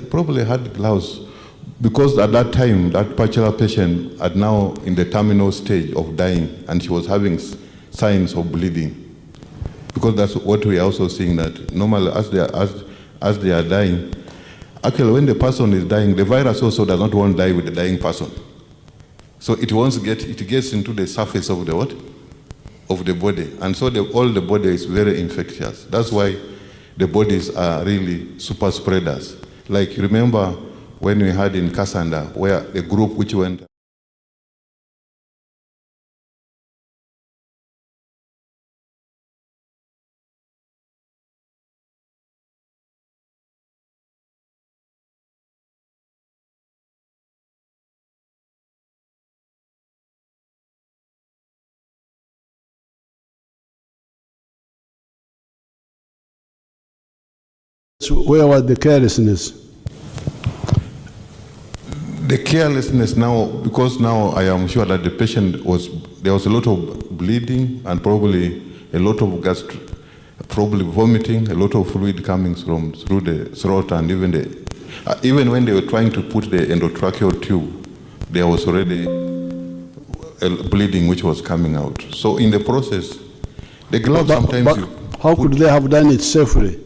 probably had gloves because at that time, that particular patient had now in the terminal stage of dying, and she was having signs of bleeding. Because that's what we are also seeing, that normally as they are dying, actually when the person is dying, the virus also does not want to die with the dying person. So it gets into the surface of the what? Of the body. And so all the body is very infectious. That's why the bodies are really super spreaders. Like remember when we had in Kasanda, where the group which went So where was the carelessness? the carelessness now, because now I am sure that the patient there was a lot of bleeding and probably a lot of probably vomiting, a lot of fluid coming through the throat, and even when they were trying to put the endotracheal tube, there was already a bleeding which was coming out. So in the process, the gloves sometimes how could they have done it safely?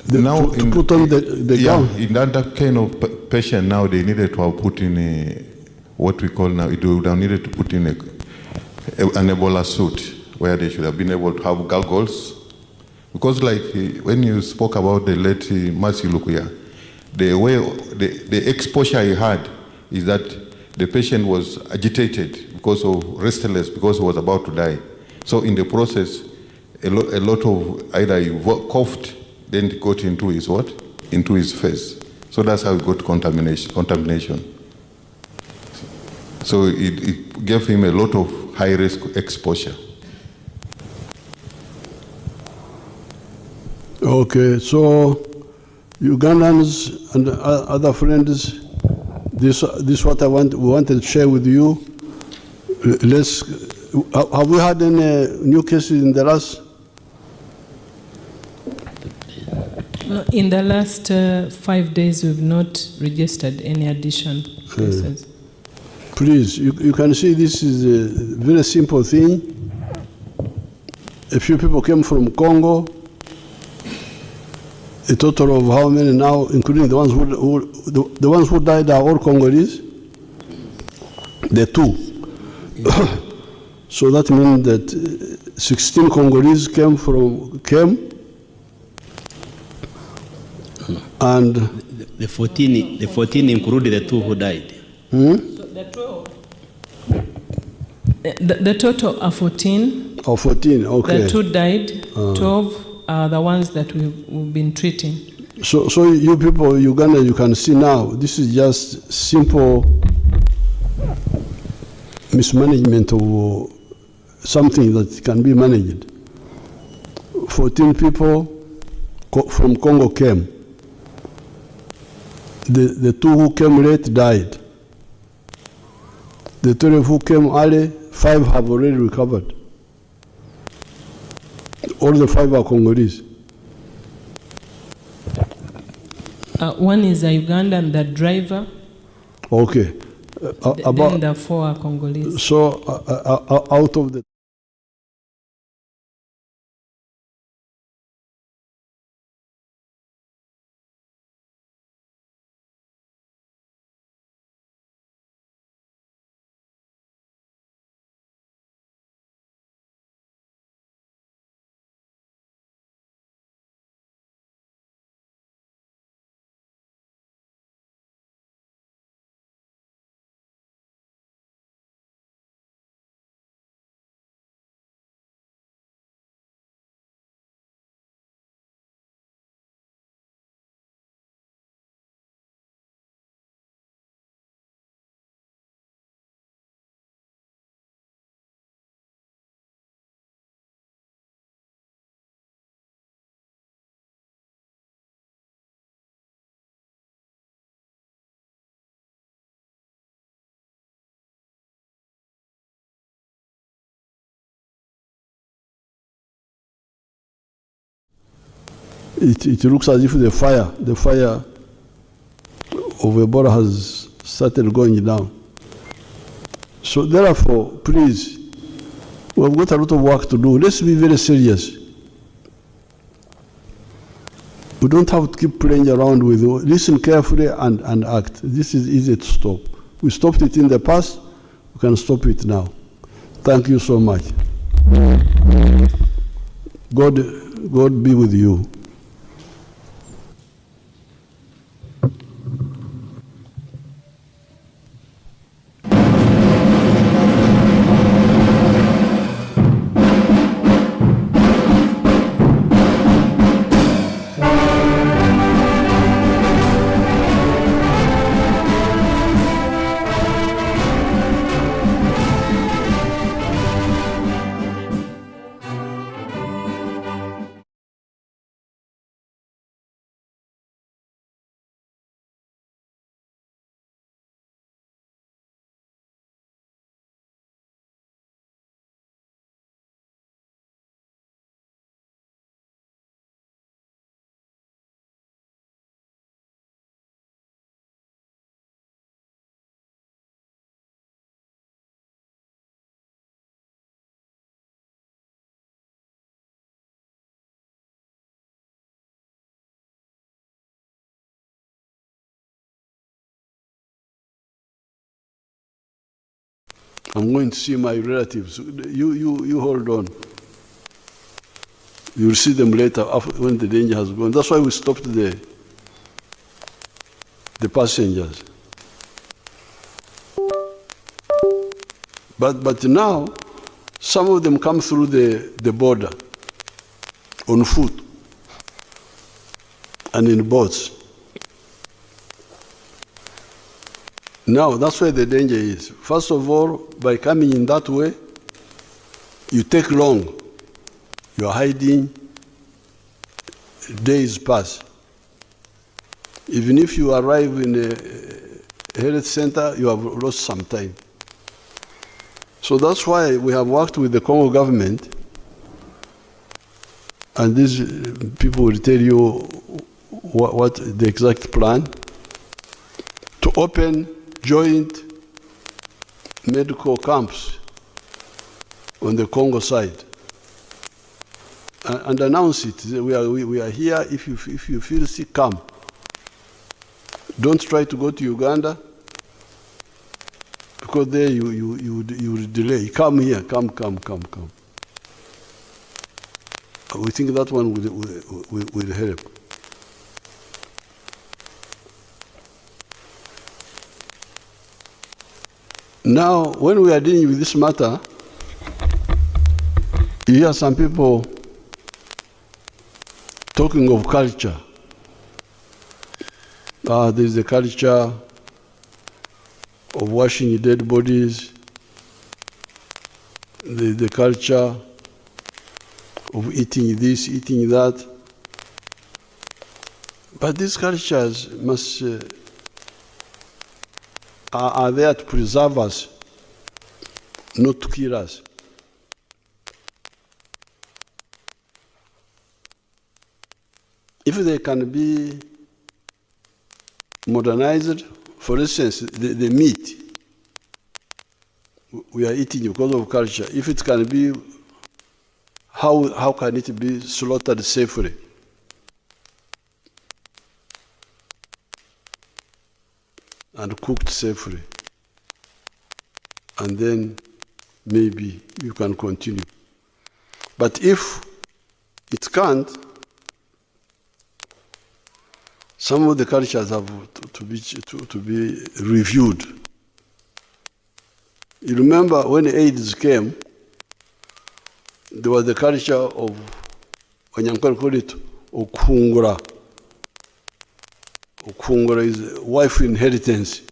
Now to put on the gown? In that kind of patient now, they needed to have put in what we call now, it would have needed to put in an Ebola suit where they should have been able to have goggles. Because like when you spoke about the late Mercy Lukuya, the exposure he had is that the patient was agitated because of restless, because he was about to die. So in the process, a lot of either he coughed, then it got into his what? Into his face. So that's how he got contamination. So it gave him a lot of high-risk exposure. Okay, so Ugandans and other friends, this what we wanted to share with you. Have we had any new cases in the last? No, in the last 5 days, we've not registered any additional cases. Please, you can see this is a very simple thing. A few people came from Congo. A total of how many now, including the ones who died are all Congolese? The two. So that means that 16 Congolese came, and the 14 included the two who died. So the total are 14. Oh, 14, okay. The two died, 12 are the ones that we've been treating. So you people, Uganda, you can see now, this is just simple mismanagement of something that can be managed. 14 people from Congo came. The two who came late died. The 12 who came early, 5 have already recovered. All the 5 are Congolese. One is a Ugandan, the driver. Okay. Then the 4 are Congolese. So out of the it looks as if the fire of Ebola has started going down. So therefore, please, we've got a lot of work to do. Let's be very serious. We don't have to keep playing around with it. Listen carefully and act. This is easy to stop. We stopped it in the past, we can stop it now. Thank you so much. God be with you. I'm going to see my relatives. You hold on. You'll see them later when the danger has gone. That's why we stopped the passengers. But now, some of them come through the border on foot and in boats. Now, that's where the danger is. First of all, by coming in that way, you take long. You're hiding, days pass. Even if you arrive in a health center, you have lost some time. So that's why we have worked with the Congo government, and these people will tell you what the exact plan, to open joint medical camps on the Congo side and announce it. We are here. If you feel sick, come. Don't try to go to Uganda, because there you will delay. Come here, come. We think that one will help. Now, when we are dealing with this matter, you hear some people talking of culture. There's the culture of washing dead bodies, the culture of eating this, eating that. But these cultures are there to preserve us, not to kill us. If they can be modernized, for instance, the meat we are eating because of culture, if it can be, how can it be slaughtered safely? And cooked safely. And then maybe you can continue. But if it can't, some of the cultures have to be reviewed. You remember when AIDS came, there was the culture of, Wanyankole called it Okungura. Okungura is wife inheritance.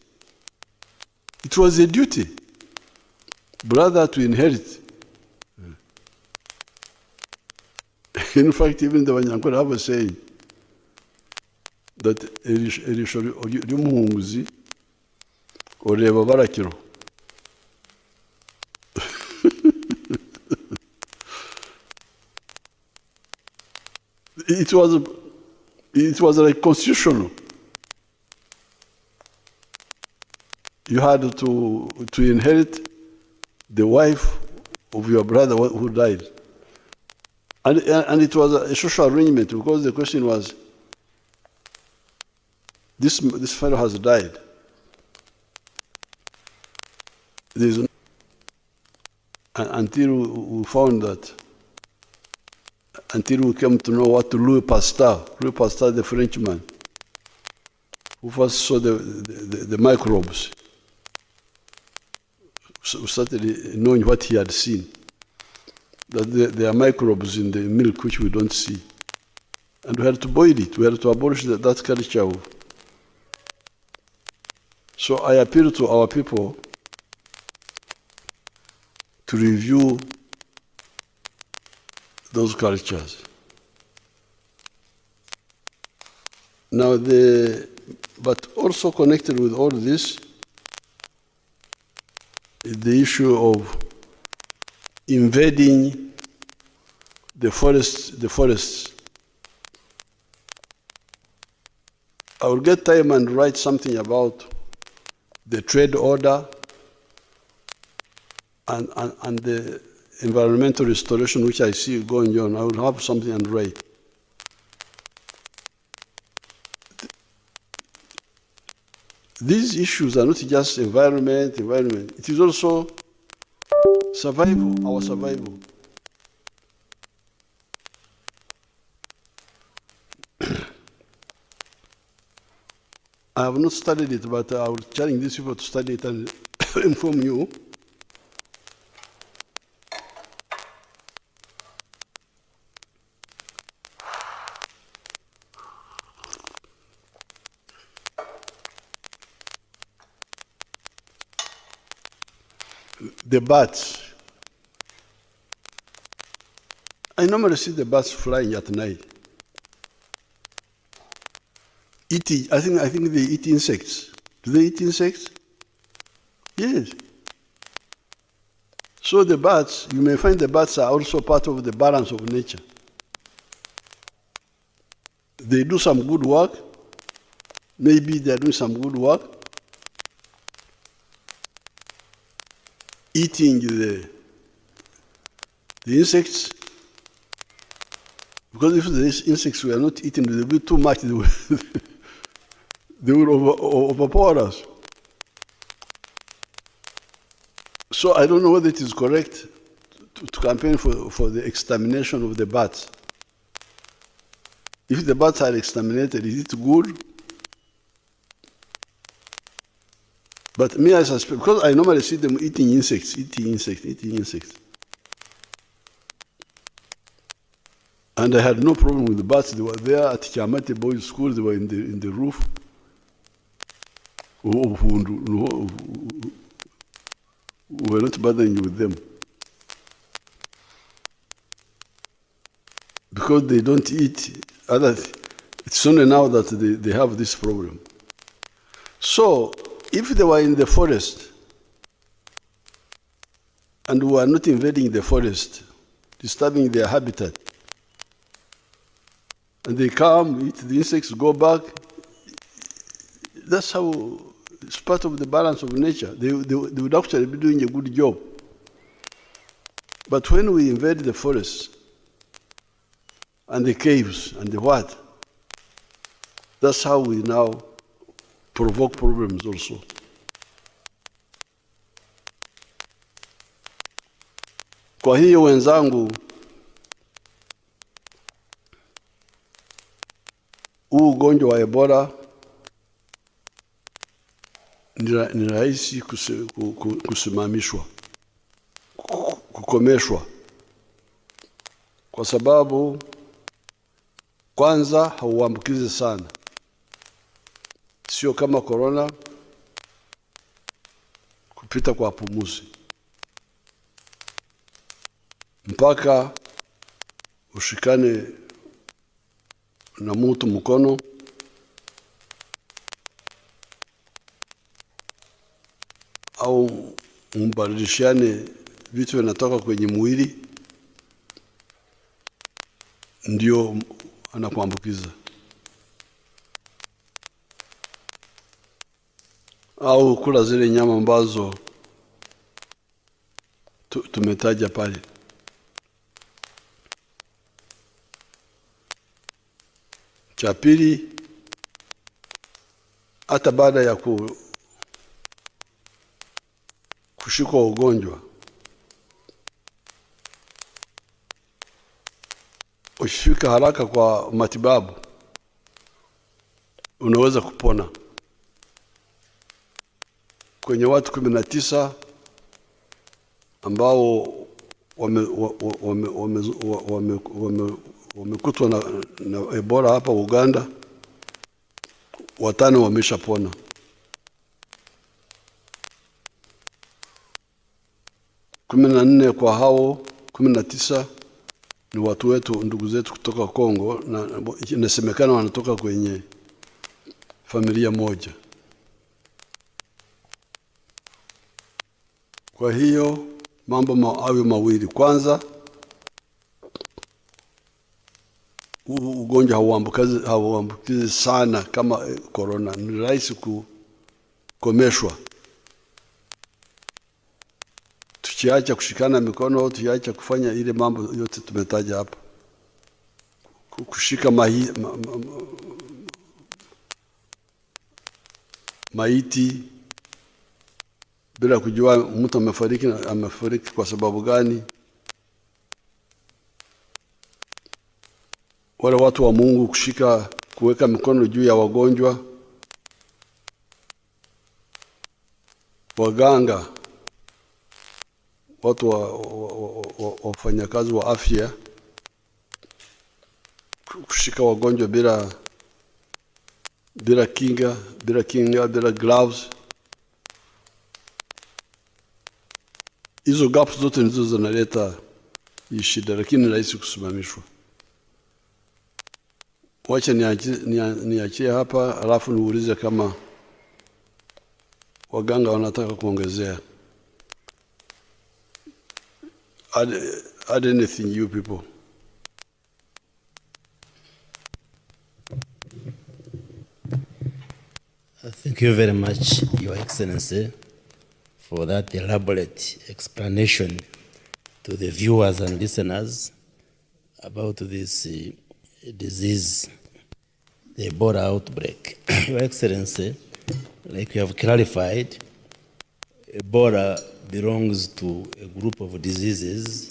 It was a duty, brother to inherit. In fact, even the Wanyankole have a saying that erisho ry'umuhunguzi oreba barakiro. It was It was like constitutional. You had to inherit the wife of your brother who died. And it was a social arrangement, because the question was, this fellow has died. Until we found that, until we came to know what Louis Pasteur, the Frenchman, who first saw the microbes, so started knowing what he had seen, that there are microbes in the milk which we don't see. And we had to boil it. We had to abolish that culture. So I appeal to our people to review those cultures. Now, but also connected with all this is the issue of invading the forests. I will get time and write something about the trade order and the environmental restoration which I see going on. I will have something and write. These issues are not just environment. It is also survival, our survival. I have not studied it, but I will challenge these people to study it and inform you. The bats. I normally see the bats flying at night. Eating, I think they eat insects. Do they eat insects? Yes. So the bats, you may find the bats are also part of the balance of nature. They do some good work. Maybe they're doing some good work. Eating the insects. Because if the insects were not eaten, they would be too much. They will overpower us. So I don't know whether it is correct to campaign for the extermination of the bats. If the bats are exterminated, is it good? But me, I suspect, because I normally see them eating insects. And I had no problem with the bats. They were there at Kiamati Boys' School. They were in the roof. We were not bothering with them. Because they don't eat it's only now that they have this problem. So, if they were in the forest, and we are not invading the forest, disturbing their habitat, and they come, eat the insects, go back, that's how it's part of the balance of nature. They would actually be doing a good job. But when we invade the forests and the caves and the what, that's how we now provoke problems also. Kwa hiyo wenzangu, huu ugonjwa wa Ebola ni rahisi kusimamishwa, kukomeshwa, kwa sababu kwanza hauambukizi sana, sio kama corona kupita kwa pumuzi, mpaka ushikane na mtu mkono au mbadilishane vitu vinatoka kwenye mwili, ndio anakuambukiza. au kula zile nyama ambazo tumetaja pale. Cha pili, hata baada ya kushikwa ugonjwa, ushifika haraka kwa matibabu, unaweza kupona. Kwenye watu 19 ambao wamekutwa na Ebola hapa Uganda, 5 wameshapona. Kumi na 4 kwa hao 19 ni watu wetu, ndugu zetu kutoka Kongo, na inasemekana wanatoka kwenye familia moja. Kwa hiyo mambo awe mawili. Kwanza, ugonjwa hauambukizi sana kama corona, ni rahisi kukomeshwa. Tukiacha kushikana mikono, tukiacha kufanya ile mambo yote tumetaja hapa, kushika maiti bila kujua mtu amefariki kwa sababu gani. Wale watu wa Mungu kuweka mikono juu ya wagonjwa, waganga, watu wafanyakazi wa afya, kushika wagonjwa bila kinga, bila gloves. Hizo gaps zote ndizo zinaleta hii shida, lakini rahisi kusimamishwa. Wacha niachie hapa, alafu niulize kama waganga wanataka kuongezea. Add anything, you people. Thank you very much, Your Excellency, for that elaborate explanation to the viewers and listeners about this disease, the Ebola outbreak. Your Excellency, like you have clarified, Ebola belongs to a group of diseases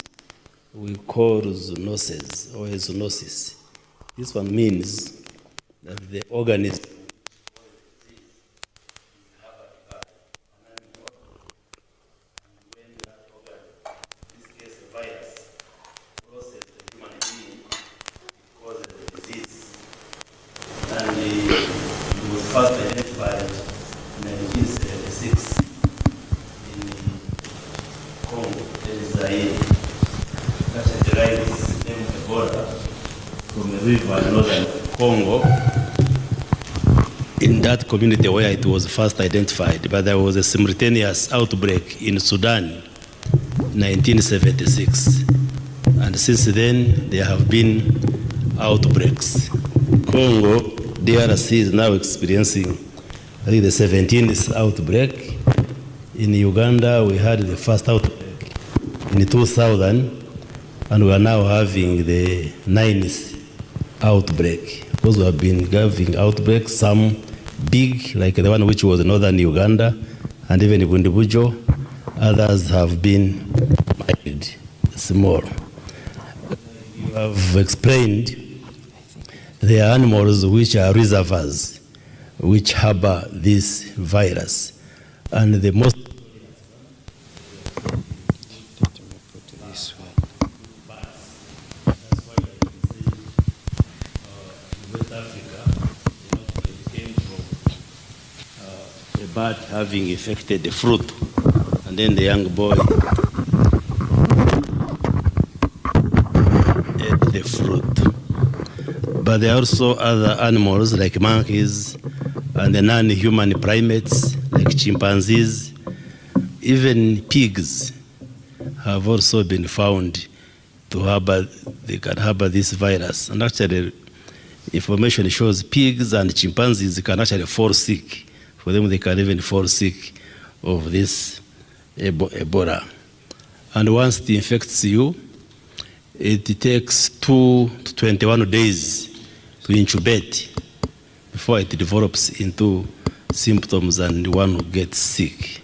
we call zoonoses or zoonosis. This one means that the organism first identified in 1976 in Congo, Zaire. That derived its name Ebola from a river in northern Congo. In that community where it was first identified, but there was a simultaneous outbreak in Sudan in 1976. And since then, there have been outbreaks. Congo, DRC is now experiencing, I think, the 17th outbreak. In Uganda, we had the first outbreak in 2000, and we are now having the 9th outbreak. Because we have been having outbreaks, some big, like the one which was in northern Uganda, and even in Bundibujo. Others have been mild, small. You have explained there are animals which are reservoirs, which harbor this virus. And the most West Africa, it came from a bird having infected the fruit, and then the young boy ate the fruit. But there are also other animals like monkeys and the non-human primates like chimpanzees. Even pigs have also been found to harbor, they can harbor this virus. And actually, information shows pigs and chimpanzees can actually fall sick For them, they can even fall sick of this Ebola. And once it infects you, it takes 2 to 21 days to incubate before it develops into symptoms and one gets sick.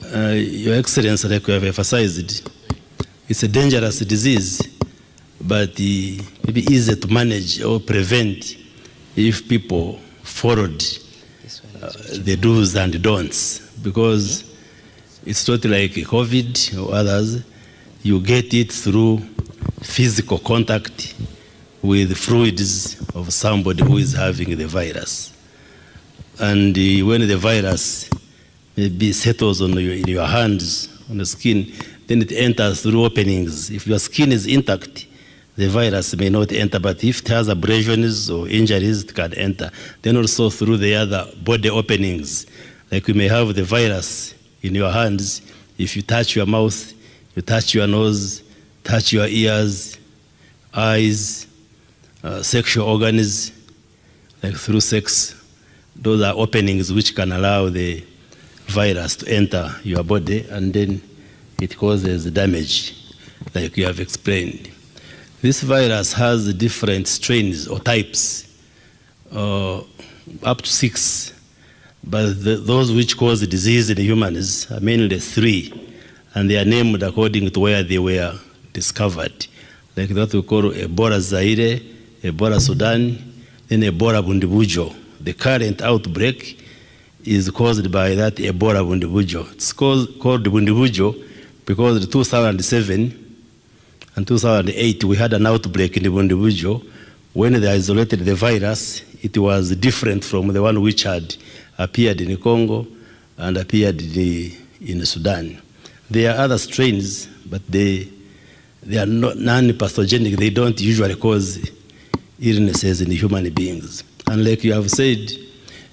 Your Excellency, like you have emphasized, it's a dangerous disease, but maybe easy to manage or prevent if people followed the do's and don'ts, because it's not like COVID or others. You get it through physical contact with fluids of somebody who is having the virus. And when the virus maybe settles in your hands, on the skin, then it enters through openings. If your skin is intact, the virus may not enter, but if it has abrasions or injuries, it can enter. Then also through the other body openings, like you may have the virus in your hands. If you touch your mouth, you touch your nose, touch your ears, eyes, sexual organs, like through sex, those are openings which can allow the virus to enter your body, and then it causes damage, like you have explained. This virus has different strains or types, up to 6, but those which cause the disease in humans are mainly 3, and they are named according to where they were discovered, like that we call Ebola Zaire, Ebola Sudan, then Ebola Bundibujo. The current outbreak is caused by that Ebola Bundibujo. It's called Bundibujo because in 2007 and 2008 we had an outbreak in the Bundibujo. When they isolated the virus, it was different from the one which had appeared in Congo and appeared in Sudan. There are other strains, but they are not non-pathogenic. They don't usually cause illnesses in human beings. And like you have said,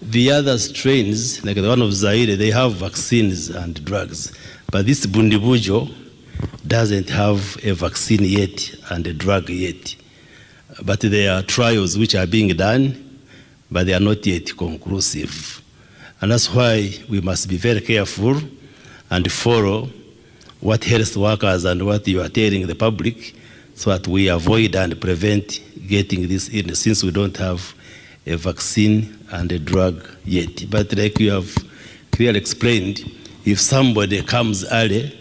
the other strains, like the one of Zaire, they have vaccines and drugs. But this Bundibujo doesn't have a vaccine yet and a drug yet. But there are trials which are being done, but they are not yet conclusive. And that's why we must be very careful and follow what health workers and what you are telling the public, so that we avoid and prevent getting this illness, since we don't have a vaccine and a drug yet. But like you have clearly explained, if somebody comes early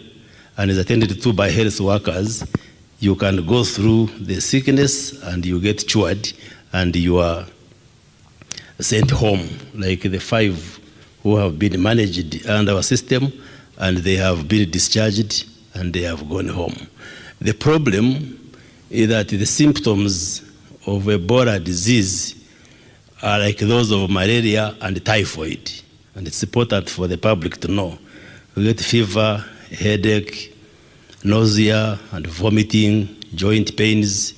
and is attended to by health workers, you can go through the sickness and you get cured and you are sent home, like the 5 who have been managed under our system, and they have been discharged and they have gone home. The problem is that the symptoms of Ebola disease are like those of malaria and typhoid, and it's important for the public to know. You get fever, headache, nausea and vomiting, joint pains.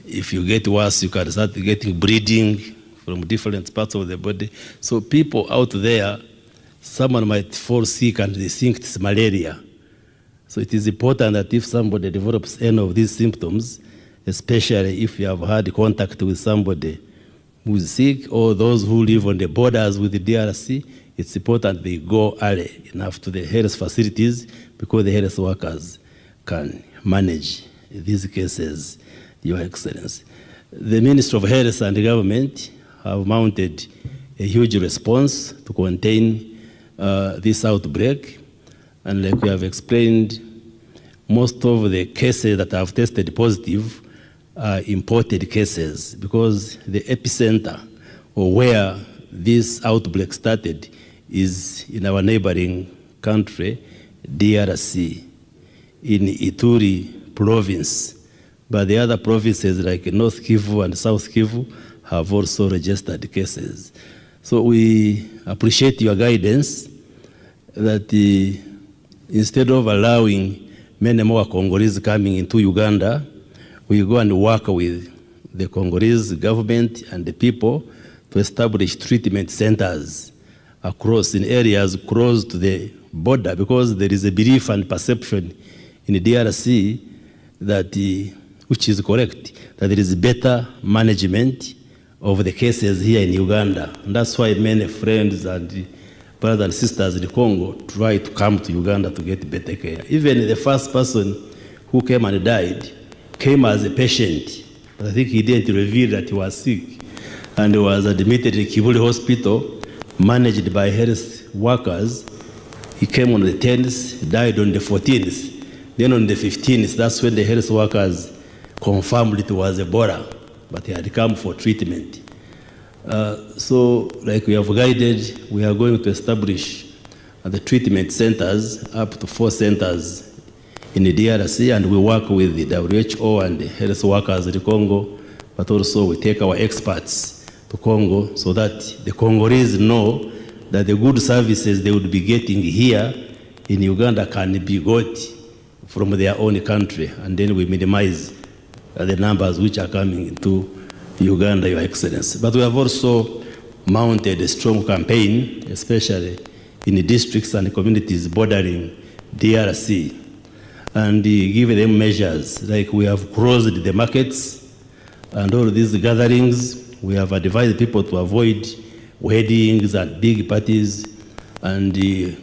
If you get worse, you can start getting bleeding from different parts of the body. So people out there, someone might fall sick and they think it's malaria. So it is important that if somebody develops any of these symptoms, especially if you have had contact with somebody who is sick or those who live on the borders with the DRC, it's important they go early enough to the health facilities, because the health workers can manage these cases, Your Excellency. The Ministry of Health and the government have mounted a huge response to contain this outbreak. And like we have explained, most of the cases that have tested positive are imported cases, because the epicenter, or where this outbreak started, is in our neighboring country, DRC, in Ituri province. But the other provinces like North Kivu and South Kivu have also registered cases. So we appreciate your guidance that instead of allowing many more Congolese coming into Uganda, we go and work with the Congolese government and the people to establish treatment centers across in areas close to the border, because there is a belief and perception in the DRC that, which is correct, that there is better management of the cases here in Uganda. And that's why many friends and brothers and sisters in Congo try to come to Uganda to get better care. Even the first person who came and died came as a patient, but I think he didn't reveal that he was sick, and was admitted in Kivuli Hospital, managed by health workers. He came on the 10th, died on the 14th. Then on the 15th, that's when the health workers confirmed it was Ebola, but he had come for treatment. So, like we have guided, we are going to establish the treatment centers, up to 4 centers in the DRC, and we work with the WHO and the health workers in Congo, but also we take our experts to Congo so that the Congolese know that the good services they would be getting here in Uganda can be got from their own country, and then we minimize the numbers which are coming into Uganda, Your Excellency. But we have also mounted a strong campaign, especially in the districts and communities bordering DRC, and give them measures, like we have closed the markets and all these gatherings. We have advised people to avoid weddings and big parties, and the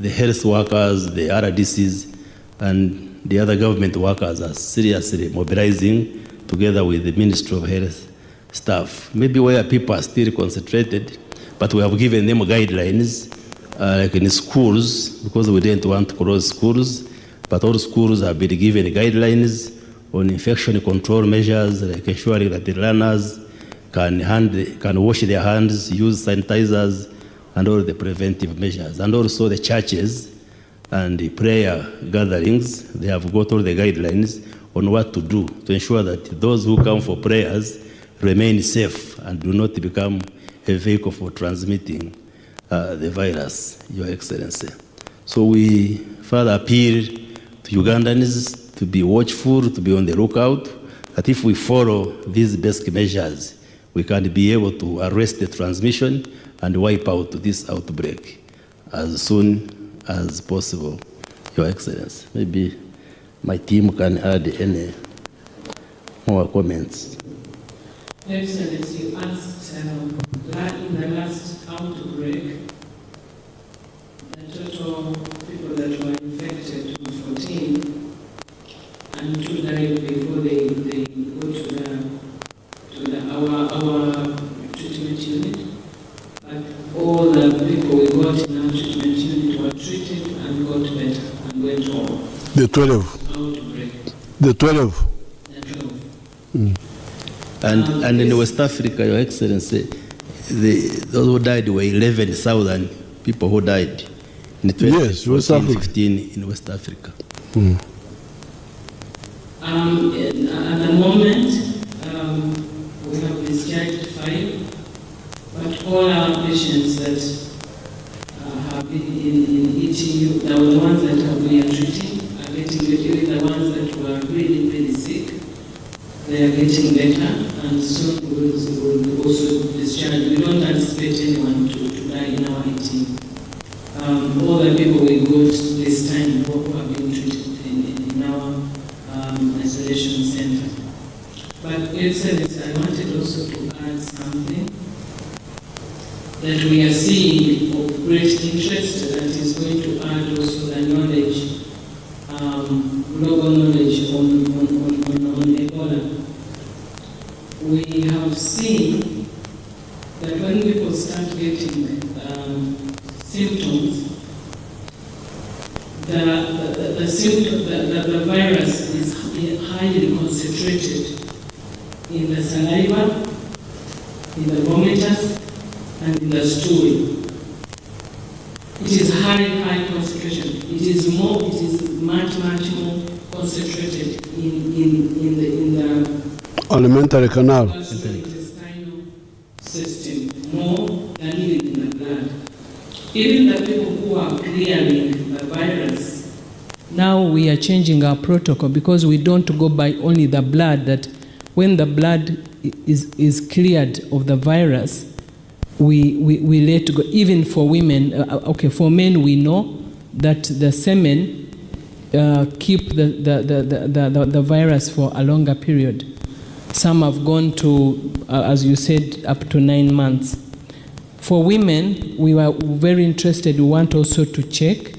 health workers, the RDCs, and the other government workers are seriously mobilizing together with the Ministry of Health staff. Maybe where people are still concentrated, but we have given them guidelines, like in schools, because we didn't want to close schools, but all schools have been given guidelines on infection control measures, like ensuring that the learners can wash their hands, use sanitizers, and all the preventive measures. And also the churches and the prayer gatherings, they have got all the guidelines on what to do to ensure that those who come for prayers remain safe and do not become a vehicle for transmitting the virus, Your Excellency. So we further appeal to Ugandans to be watchful, to be on the lookout, that if we follow these basic measures, we can be able to arrest the transmission and wipe out this outbreak as soon as possible, Your Excellency. Maybe my team can add any more comments. Excellency, you asked in the last outbreak, the total people that were infected was 14, and 2 died before they go to our treatment unit. But all the people we got in our treatment unit were treated and got better and went home. The 12. Outbreak. The 12. The 12. Mm. And in West Africa, Your Excellency, those who died were 11,000 people who died in 2015 in West Africa. Mm. At the moment, we have discharged 5, but all our patients that have been in ETU, the ones that we are treating, are getting better. Even the ones that were really, really sick, they are getting better, and soon we will also discharge. We don't anticipate anyone to die in our ETU. All the people we got this time who have been treated in our isolation center. But Excellency, I wanted also to add something that we are seeing of great interest that is going to add also the knowledge, global knowledge on Ebola. We have seen that when people start getting symptoms, the virus is highly concentrated in the saliva, in the vomitus, and in the stool. It is high concentration. It is much more concentrated in the alimentary canal. Intestinal system, more than even in the blood. Even the people who are clearing the virus, now we are changing our protocol because we don't go by only the blood, that when the blood is cleared of the virus, we let go. Even for women, for men we know that the semen keep the virus for a longer period. Some have gone to, as you said, up to 9 months. For women, we were very interested. We want also to check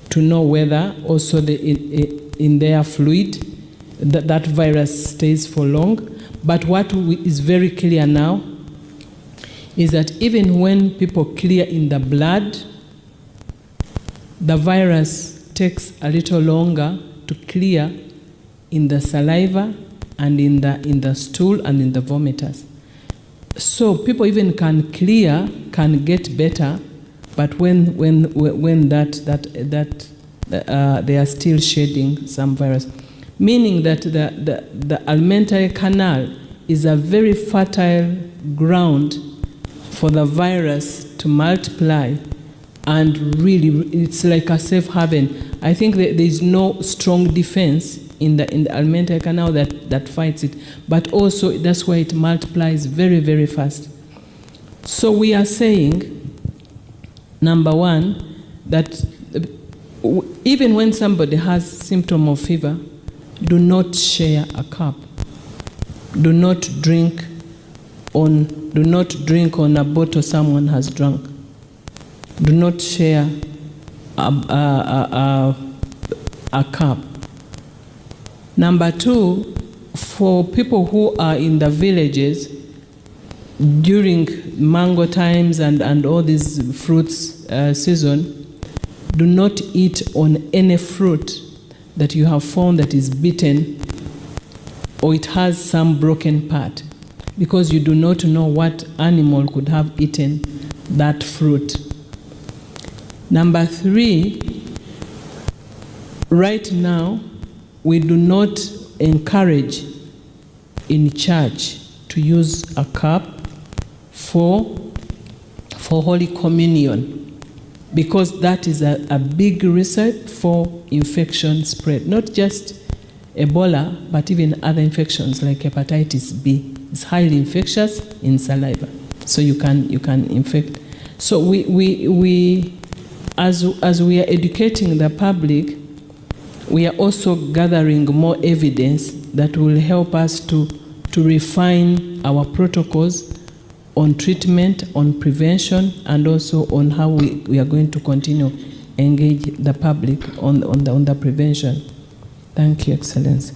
to know whether also in their fluid that virus stays for long. But what is very clear now is that even when people clear in the blood, the virus takes a little longer to clear in the saliva and in the stool and in the vomiters. So people even can clear, can get better, but when they are still shedding some virus, meaning that the alimentary canal is a very fertile ground for the virus to multiply, and really it's like a safe haven. I think that there is no strong defense in the alimentary canal that fights it, but also that's why it multiplies very, very fast. So we are saying, number one, that even when somebody has symptom of fever, do not share a cup. Do not drink on a bottle someone has drunk. Do not share a cup. Number two, for people who are in the villages during mango times and all these fruits season, do not eat on any fruit that you have found that is bitten or it has some broken part, because you do not know what animal could have eaten that fruit. Number three, right now, we do not encourage in church to use a cup for Holy Communion, because that is a big risk for infection spread, not just Ebola, but even other infections like hepatitis B. It's highly infectious in saliva, so you can infect. So we as we are educating the public, we are also gathering more evidence that will help us to refine our protocols on treatment, on prevention, and also on how we are going to continue engage the public on the prevention. Thank you, Excellency.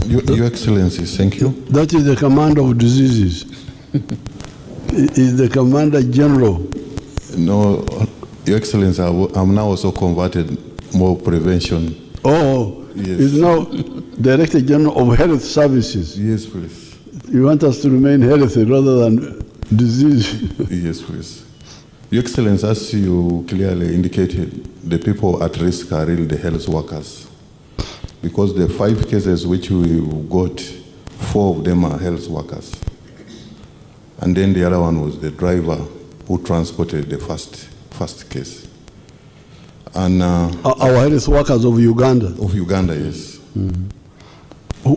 Your Excellency, thank you. That is the commander of diseases. Is the Commander General. No, Your Excellency, I'm now also converted more prevention. Oh, yes. Is now Director General of Health Services. Yes, please. You want us to remain healthy rather than disease. Yes, please. Your Excellency, as you clearly indicated, the people at risk are really the health workers. Because the 5 cases which we got, 4 of them are health workers. And then the other one was the driver who transported the first case. And Our health workers of Uganda. Of Uganda, yes. Mm-hmm.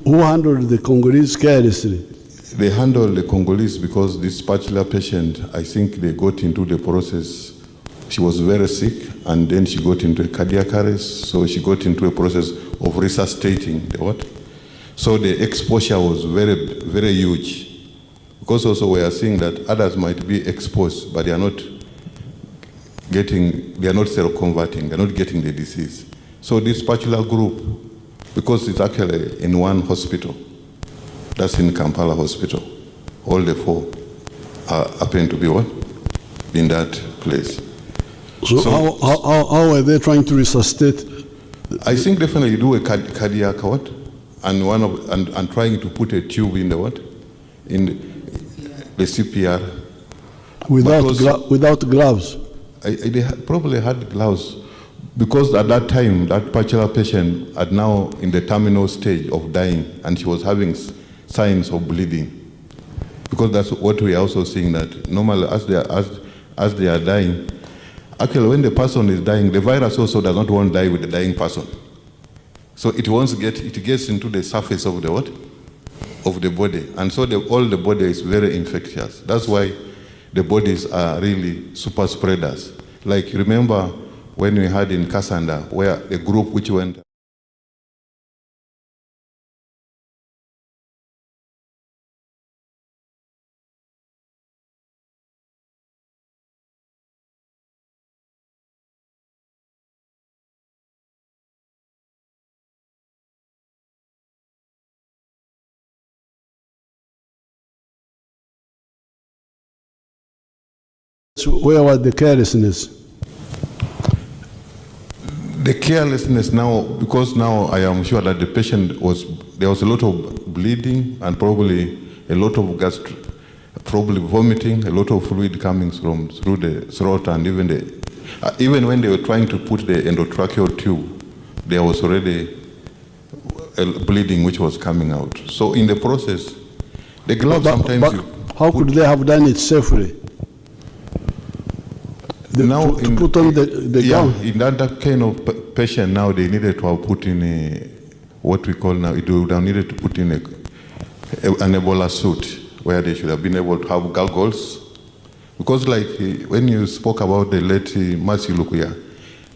Who handled the Congolese carelessly? They handled the Congolese because this particular patient, I think they got into the process. She was very sick, and then she got into a cardiac arrest, so she got into a process of resuscitating the what? So the exposure was very, very huge. Because also we are seeing that others might be exposed, but they are not seroconverting, they are not getting the disease. So this particular group, because it's actually in one hospital, that's in Kampala Hospital, all the 4 happen to be what? In that place. So how are they trying to resuscitate? I think definitely you do a cardiac what? And trying to put a tube in the what? In the CPR. Without gloves? They probably had gloves, because at that time, that particular patient had now in the terminal stage of dying, and she was having signs of bleeding. Because that's what we are also seeing, that normally as they are dying, actually when the person is dying, the virus also does not want to die with the dying person. So it gets into the surface of the what? Of the body. And so all the body is very infectious. That's why the bodies are really super spreaders. Like, remember when we had in Kasanda, where the group which went. So where was the carelessness? The carelessness now, because now I am sure that the patient there was a lot of bleeding and probably a lot of probably vomiting, a lot of fluid coming through the throat, and even when they were trying to put the endotracheal tube, there was already a bleeding which was coming out. So in the process, the gloves sometimes how could they have done it safely? Now to put on the gown? In that kind of patient now, they needed to have put in what we call now, it would have needed to put in an Ebola suit, where they should have been able to have goggles. Because like when you spoke about the late Mercy Lukuya,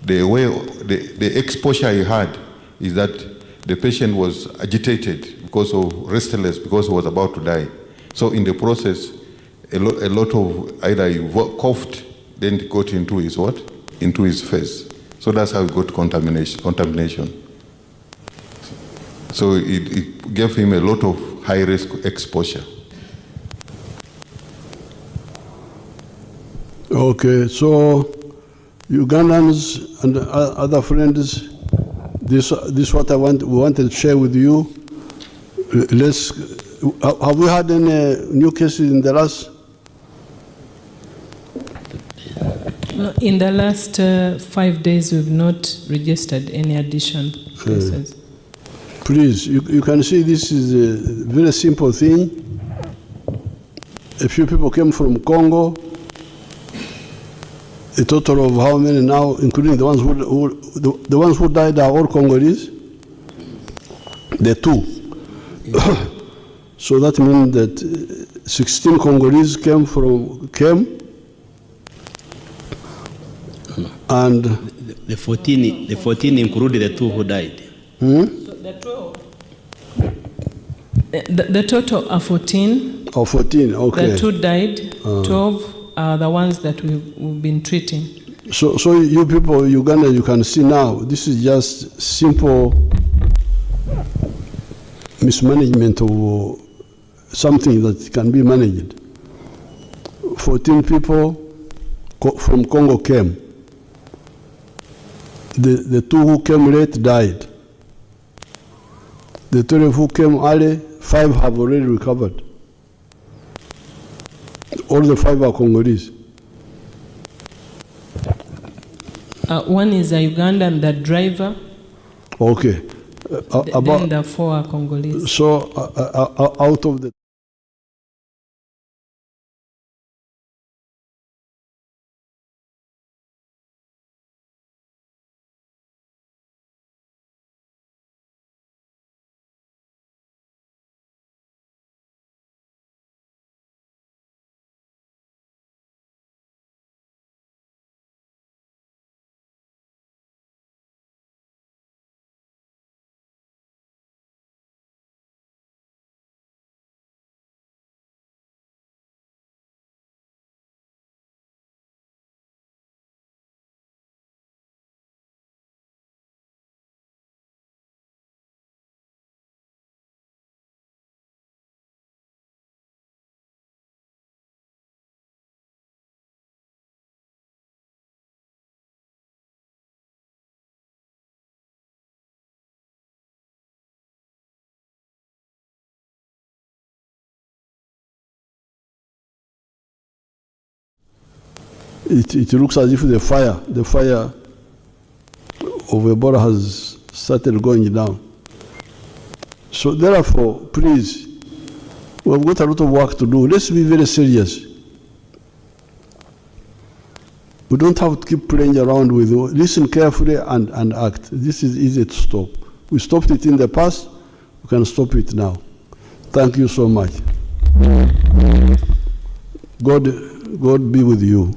the exposure he had is that the patient was agitated because of restless, because he was about to die. So in the process, a lot of either he coughed, then it got into his what? Into his face. So that's how he got contamination. So it gave him a lot of high-risk exposure. Okay, so Ugandans and other friends, this what we wanted to share with you. Have we had any new cases in the last? In the last 5 days, we've not registered any additional cases. Please, you can see this is a very simple thing. A few people came from Congo. A total of how many now, including the ones who died are all Congolese? The two. So that means that 16 Congolese came. And the 14 included the two who died. So the total are 14. Oh, 14, okay. The two died, 12 are the ones that we've been treating. So you people, Uganda, you can see now, this is just simple mismanagement of something that can be managed. 14 people from Congo came. The two who came late died. The 12 who came early, 5 have already recovered. All the 5 are Congolese. One is a Ugandan, the driver. Okay. Then the 4 are Congolese. So out of the it looks as if the fire of Ebola has started going down. So therefore, please, we've got a lot of work to do. Let's be very serious. We don't have to keep playing around with it. Listen carefully and act. This is easy to stop. We stopped it in the past, we can stop it now. Thank you so much. God be with you.